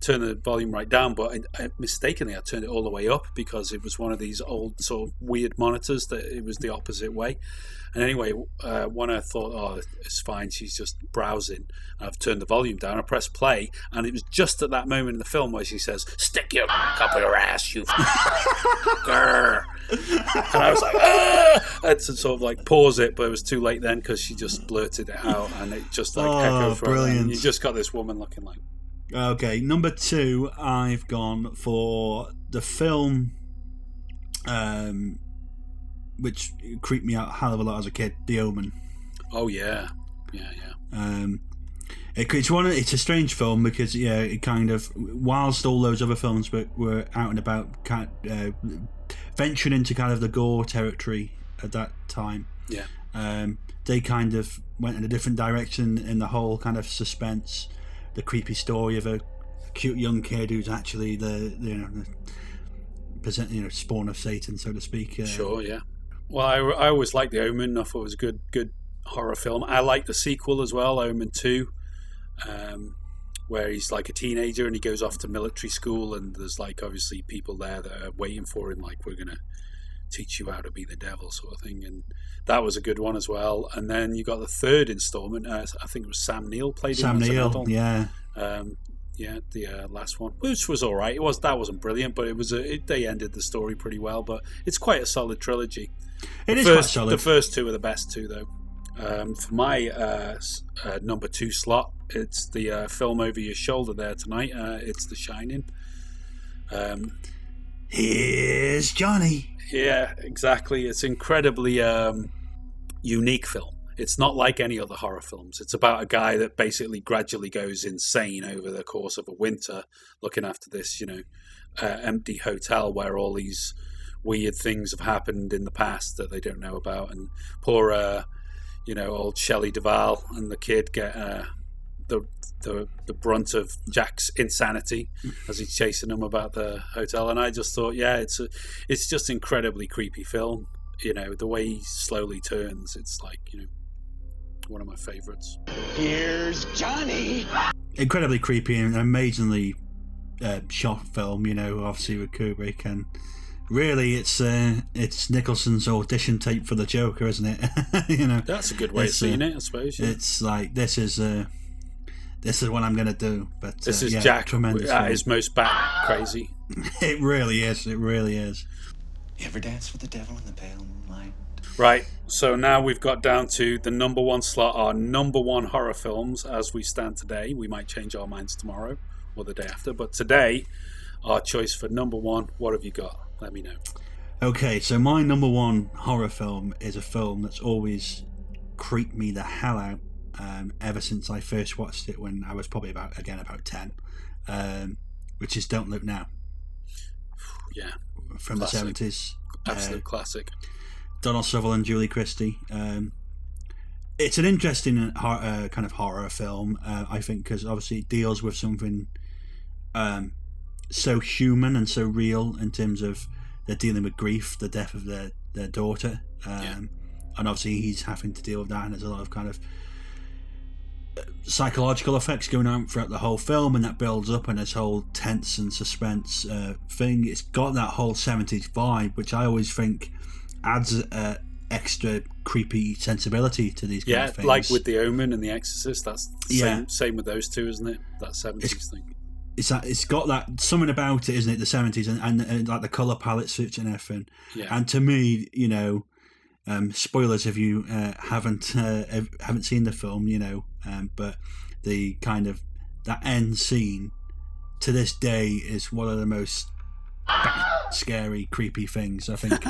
turn the volume right down, but mistakenly I turned it all the way up because it was one of these old sort of weird monitors that it was the opposite way. And anyway, when I thought, oh, it's fine, she's just browsing, I've turned the volume down, I pressed play, and it was just at that moment in the film where she says, "Stick your cup in her ass, you grr." And I was like, ah! I had to sort of like pause it, but it was too late then because she just blurted it out, and it just like echoed for her. And you just got this woman looking like. Okay, number 2, I've gone for the film, which creeped me out a hell of a lot as a kid, The Omen. Oh yeah. It's a strange film because it kind of, whilst all those other films were out and about, venturing into kind of the gore territory at that time. Yeah. They kind of went in a different direction in the whole kind of suspense. The creepy story of a cute young kid who's actually the spawn of Satan, so to speak. Sure, yeah. Well, I always liked The Omen. I thought it was a good horror film. I like the sequel as well, Omen 2, where he's like a teenager and he goes off to military school, and there's like obviously people there that are waiting for him, like, we're gonna teach you how to be the devil, sort of thing. And that was a good one as well. And then you got the third installment. I think it was Sam Neill played Sam Neill, yeah. The last one, which was all right. That wasn't brilliant, but they ended the story pretty well. But it's quite a solid trilogy. Quite solid. The first two are the best two, though. For my number 2 slot, it's the film over your shoulder there tonight. It's The Shining. Here's Johnny. Yeah, exactly. It's incredibly unique film. It's not like any other horror films. It's about a guy that basically gradually goes insane over the course of a winter, looking after this, empty hotel where all these weird things have happened in the past that they don't know about. And poor, old Shelley Duvall and the kid get the brunt of Jack's insanity as he's chasing them about the hotel. And I just thought, it's just incredibly creepy film. The way he slowly turns, it's like, one of my favorites. Here's Johnny. Incredibly creepy and amazingly shot film, obviously with Kubrick, and really it's Nicholson's audition tape for the Joker, isn't it? That's a good way of seeing it, I suppose. Yeah. It's like this is what I'm going to do. But this is Jack at his most bat crazy. It really is. It really is. You ever dance with the devil in the pale moonlight? Right, so now we've got down to the number 1 slot, our number 1 horror films as we stand today. We might change our minds tomorrow or the day after, but today, our choice for number 1, what have you got? Let me know. Okay, so my number 1 horror film is a film that's always creeped me the hell out ever since I first watched it when I was probably about 10, which is Don't Look Now. Yeah. From classic. The 70s. Absolute classic. Donald Sutherland, Julie Christie. It's an interesting kind of horror film, I think, because obviously it deals with something so human and so real in terms of they're dealing with grief, the death of their daughter. And obviously he's having to deal with that, and there's a lot of kind of psychological effects going on throughout the whole film, and that builds up in this whole tense and suspense thing. It's got that whole 70s vibe, which I always think adds extra creepy sensibility to these kind of things. Like with The Omen and The Exorcist, that's same with those two, isn't it? That 70s thing. It's got that something about it, isn't it? The 70s and like the colour palette suits and everything. Yeah. And to me, spoilers if you haven't seen the film, but the kind of that end scene to this day is one of the most scary, creepy things I think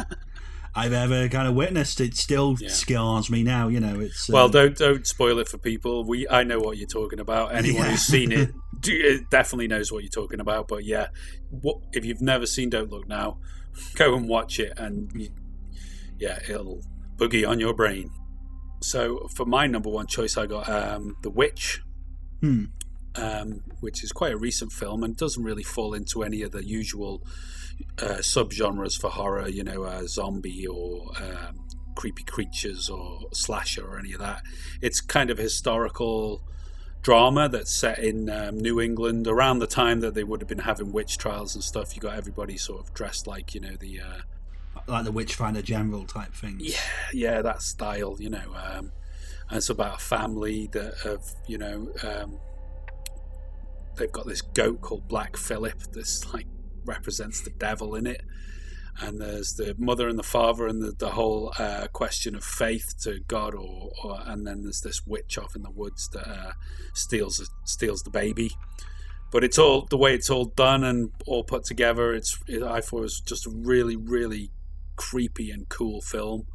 I've ever kind of witnessed. It still scars me now. It's well, don't spoil it for people. I know what you're talking about. Anyone who's seen it definitely knows what you're talking about. But if you've never seen Don't Look Now, go and watch it, and yeah, it'll boogie on your brain. So for my number one choice, I got The Witch, which is quite a recent film and doesn't really fall into any of the usual subgenres for horror, zombie or creepy creatures or slasher or any of that. It's kind of historical drama that's set in New England around the time that they would have been having witch trials and stuff. You got everybody sort of dressed like, like the Witchfinder General type thing. Yeah, that style, and it's about a family that have, they've got this goat called Black Phillip that's like represents the devil in it. And there's the mother and the father and the whole question of faith to God, and then there's this witch off in the woods that steals the baby. But it's all the way it's all done and all put together. I thought it was just a really, really creepy and cool film,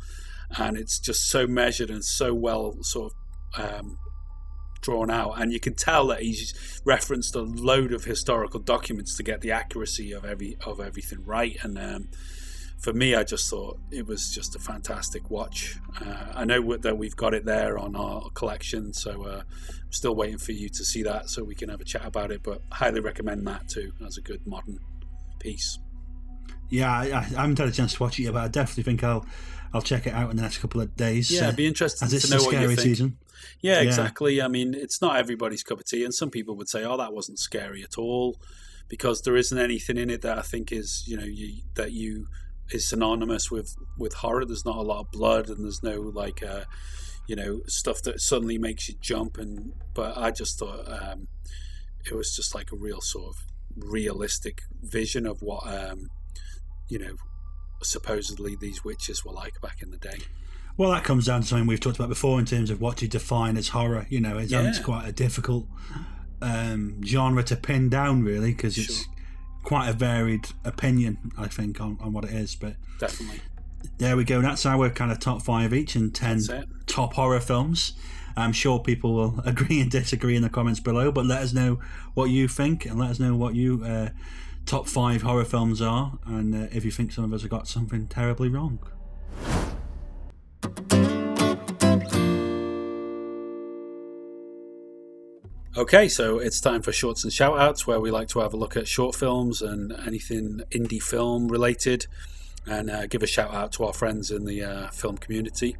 and it's just so measured and so well sort of drawn out, and you can tell that he's referenced a load of historical documents to get the accuracy of everything right. And for me, I just thought it was just a fantastic watch. I know that we've got it there on our collection, so I'm still waiting for you to see that so we can have a chat about it, but highly recommend that too as a good modern piece. Yeah, I haven't had a chance to watch it yet, but I definitely think I'll check it out in the next couple of days. Yeah, it'd be interesting as it's to know what you think. Season. Yeah, exactly. I mean, it's not everybody's cup of tea, and some people would say, "Oh, that wasn't scary at all," because there isn't anything in it that I think is, is synonymous with horror. There's not a lot of blood, and there's no stuff that suddenly makes you jump. But I just thought it was just like a real sort of realistic vision of what supposedly these witches were like back in the day. Well, that comes down to something we've talked about before in terms of what to define as horror. It's quite a difficult genre to pin down, really, because it's quite a varied opinion, I think, on what it is. But definitely, there we go. That's our kind of top 5 each and 10 top horror films. I'm sure people will agree and disagree in the comments below, but let us know what you think and let us know what you top 5 horror films are, and if you think some of us have got something terribly wrong. Okay, so it's time for shorts and shout-outs, where we like to have a look at short films and anything indie film related, and give a shout-out to our friends in the film community.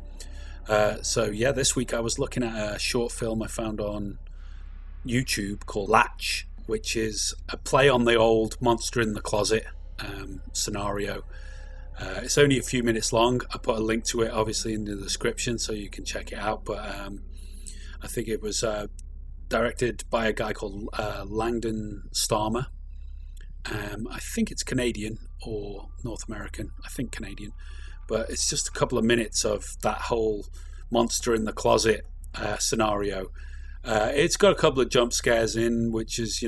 This week I was looking at a short film I found on YouTube called Latch, which is a play on the old Monster in the Closet scenario. It's only a few minutes long. I put a link to it, obviously, in the description, so you can check it out. But I think it was directed by a guy called Langdon Starmer. I think it's Canadian or North American. I think Canadian. But it's just a couple of minutes of that whole Monster in the Closet scenario. It's got a couple of jump scares in, which is,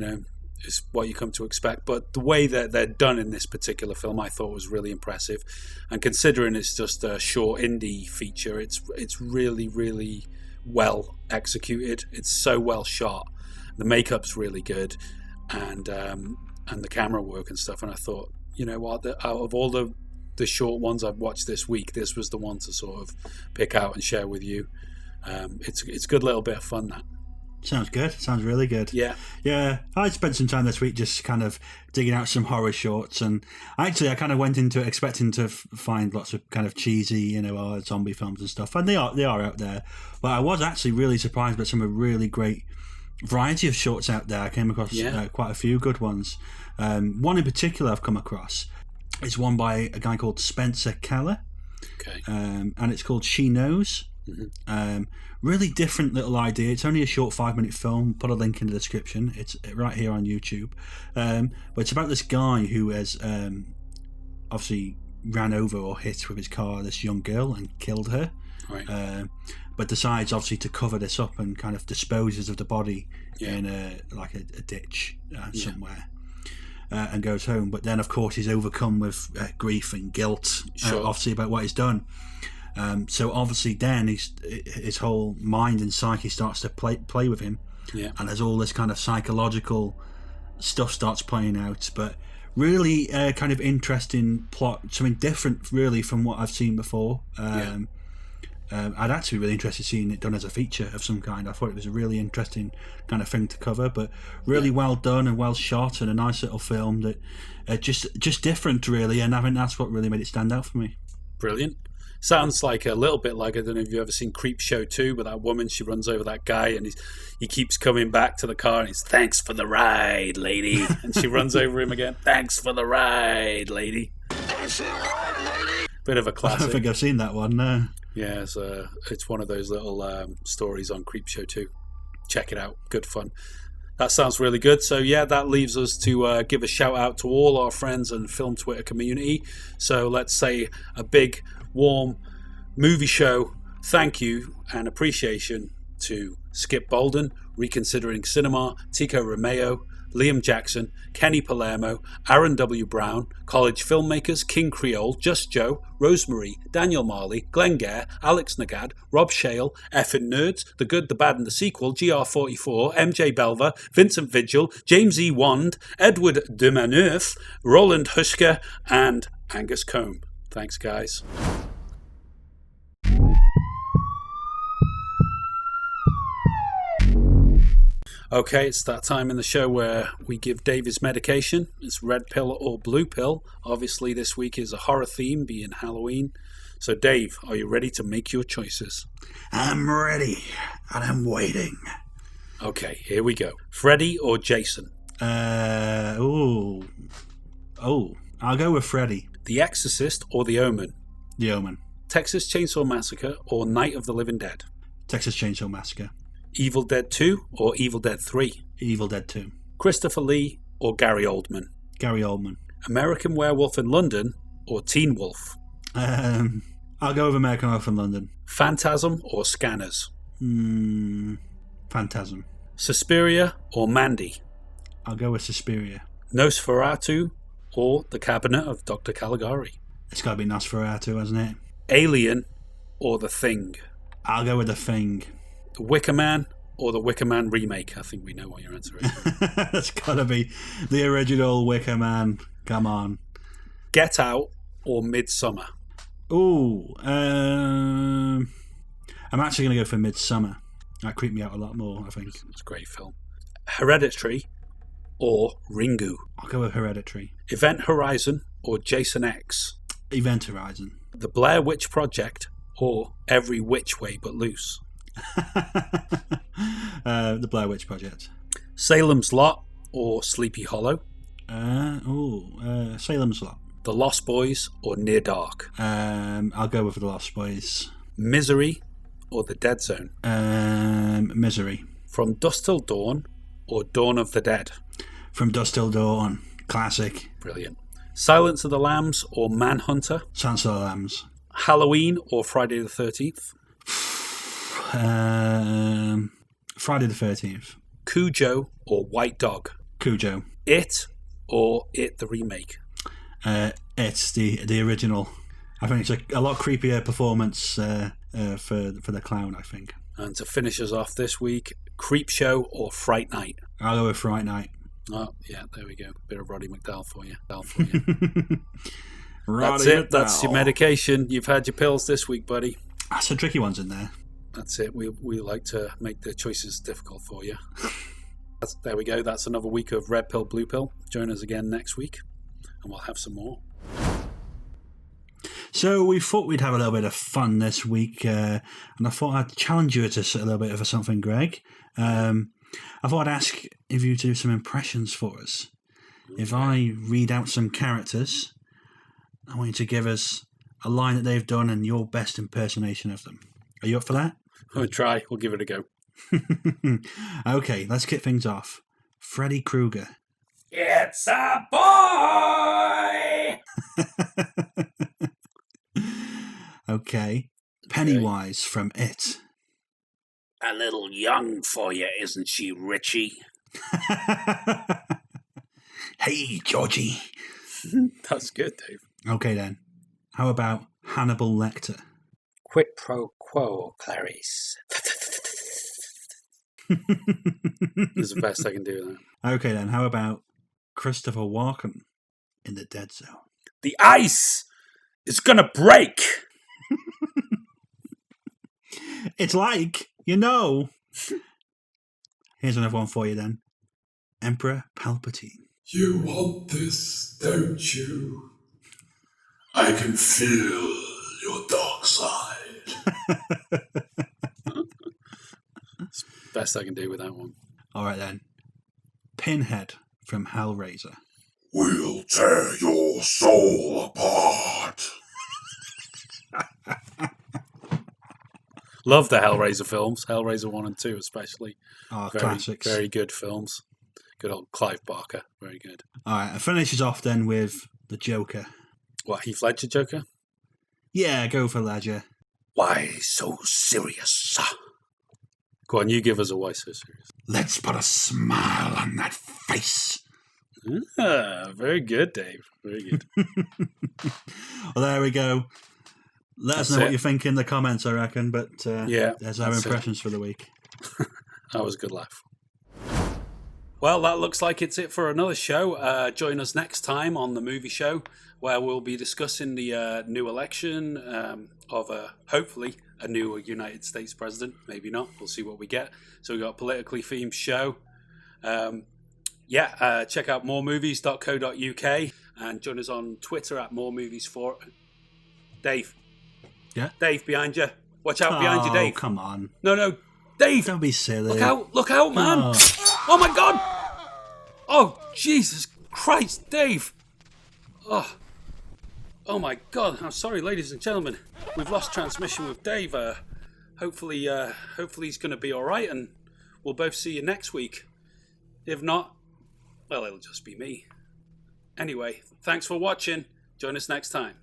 is what you come to expect. But the way that they're done in this particular film, I thought was really impressive. And considering it's just a short indie feature, it's really, really well executed. It's so well shot. The makeup's really good, and the camera work and stuff. And I thought, you know what, out of all the short ones I've watched this week, this was the one to sort of pick out and share with you. It's a good little bit of fun, that. Sounds good. Sounds really good. Yeah. I spent some time this week just kind of digging out some horror shorts, and actually I kind of went into it expecting to find lots of kind of cheesy, zombie films and stuff, and they are out there. But I was actually really surprised by some of really great variety of shorts out there. I came across quite a few good ones. One in particular I've come across is one by a guy called Spencer Keller. Okay. And it's called She Knows. Mm-hmm. Really different little idea. It's only a short 5-minute film. Put a link in the description. It's right here on YouTube. But it's about this guy who has obviously ran over or hit with his car this young girl and killed her. Right. But decides obviously to cover this up and kind of disposes of the body in a ditch somewhere. And goes home. But then, of course, he's overcome with grief and guilt, obviously, about what he's done. So obviously then his whole mind and psyche starts to play with him, and there's all this kind of psychological stuff starts playing out. But really kind of interesting plot, something different really from what I've seen before. I'd actually be really interested in seeing it done as a feature of some kind. I thought it was a really interesting kind of thing to cover, but really well done and well shot, and a nice little film that just different really, and I think that's what really made it stand out for me. Brilliant. Sounds like a little bit like, I don't know if you've ever seen Creep Show 2, but that woman, she runs over that guy and he keeps coming back to the car and he's, "Thanks for the ride, lady." And she runs over him again, "Thanks for the ride, lady." Bit of a I classic. don't think I've seen that one, no. Yeah, it's one of those little stories on Creep Show 2. Check it out. Good fun. That sounds really good. So yeah, that leaves us to give a shout out to all our friends and film Twitter community. So let's say a big, warm movie show thank you and appreciation to Skip Bolden, Reconsidering Cinema, Tico Romeo, Liam Jackson, Kenny Palermo, Aaron W. Brown, College Filmmakers, King Creole, Just Joe, Rosemary, Daniel Marley, Glenn Gare, Alex Nagad, Rob Shale, Effin Nerds, The Good, The Bad and The Sequel, GR44, MJ Belva, Vincent Vigil, James E. Wand, Edward de Maneuf, Roland Huschke, and Angus Combe. Thanks, guys. Okay, it's that time in the show where we give Dave his medication. It's red pill or blue pill. Obviously, this week is a horror theme, being Halloween. So, Dave, are you ready to make your choices? I'm ready, and I'm waiting. Okay, here we go. Freddy or Jason? I'll go with Freddy. The Exorcist or The Omen? The Omen. Texas Chainsaw Massacre or Night of the Living Dead? Texas Chainsaw Massacre. Evil Dead 2 or Evil Dead 3? Evil Dead 2. Christopher Lee or Gary Oldman? Gary Oldman. American Werewolf in London or Teen Wolf? I'll go with American Werewolf in London. Phantasm or Scanners? Phantasm. Suspiria or Mandy? I'll go with Suspiria. Nosferatu or The Cabinet of Dr. Caligari? It's got to be Nosferatu, hasn't it? Alien or The Thing? I'll go with The Thing. The Wicker Man or the Wicker Man remake? I think we know what your answer is. That's got to be the original Wicker Man. Come on. Get Out or Midsummer? Ooh, I'm actually going to go for Midsummer. That creeped me out a lot more, I think. It's a great film. Hereditary or Ringu? I'll go with Hereditary. Event Horizon or Jason X? Event Horizon. The Blair Witch Project or Every Which Way But Loose? The Blair Witch Project. Salem's Lot or Sleepy Hollow? Salem's Lot. The Lost Boys or Near Dark? I'll go with The Lost Boys. Misery or The Dead Zone? Misery. From Dusk Till Dawn or Dawn of the Dead? From Dusk Till Dawn. Classic. Brilliant. Silence of the Lambs or Manhunter? Silence of the Lambs. Halloween or Friday the 13th? Friday the 13th. Cujo or White Dog? Cujo. It or It the remake? It's the original. I think it's a lot creepier performance for the clown, I think. And to finish us off this week, Creep Show or Fright Night? I'll go with Fright Night. Oh, yeah, there we go. Bit of Roddy McDowell for you. That's it. That's your medication. You've had your pills this week, buddy. Some tricky ones in there. That's it. We like to make the choices difficult for you. There we go. That's another week of Red Pill, Blue Pill. Join us again next week, and we'll have some more. So we thought we'd have a little bit of fun this week, and I thought I'd challenge you to a little bit of something, Greg. I thought I'd ask if you to do some impressions for us. Okay. If I read out some characters, I want you to give us a line that they've done and your best impersonation of them. Are you up for that? We'll try. We'll give it a go. Okay, let's kick things off. Freddy Krueger. It's a boy! Okay. Pennywise from It. A little young for you, isn't she, Richie? Hey, Georgie. That's good, Dave. Okay, then. How about Hannibal Lecter? Quid pro quo, Clarice. It's the best I can do. That. Okay, then. How about Christopher Walken? in the dead zone. The ice is gonna break. It's like, you know. Here's another one for you then. Emperor Palpatine. You want this, don't you? I can feel your dark side. Best I can do with that one. All right then. Pinhead from Hellraiser. We'll tear your soul apart. Love the Hellraiser films. Hellraiser 1 and 2 especially. Oh, very, classics. Very good films. Good old Clive Barker. Very good. All right, and finishes off then with the Joker. What, Heath Ledger Joker? Yeah, go for Ledger. Why so serious? Go on, you give us a why so serious. Let's put a smile on that face. Ah, very good, Dave. Very good. Well, there we go. Let us know what you think in the comments, I reckon. But yeah, there's our impressions for the week. That was a good laugh. Well, that looks like it's it for another show. Join us next time on The Movie Show, where we'll be discussing the new election of hopefully a new United States president. Maybe not. We'll see what we get. So we've got a politically themed show. Check out moremovies.co.uk and join us on Twitter at moremovies4. Dave. Yeah? Dave, behind you. Watch out behind you, Dave. Come on. No. Dave. Don't be silly. Look out, man. Oh my God. Oh, Jesus Christ, Dave. Oh my God. I'm sorry, ladies and gentlemen. We've lost transmission with Dave. Hopefully he's going to be all right, and we'll both see you next week. If not, well, it'll just be me. Anyway, thanks for watching. Join us next time.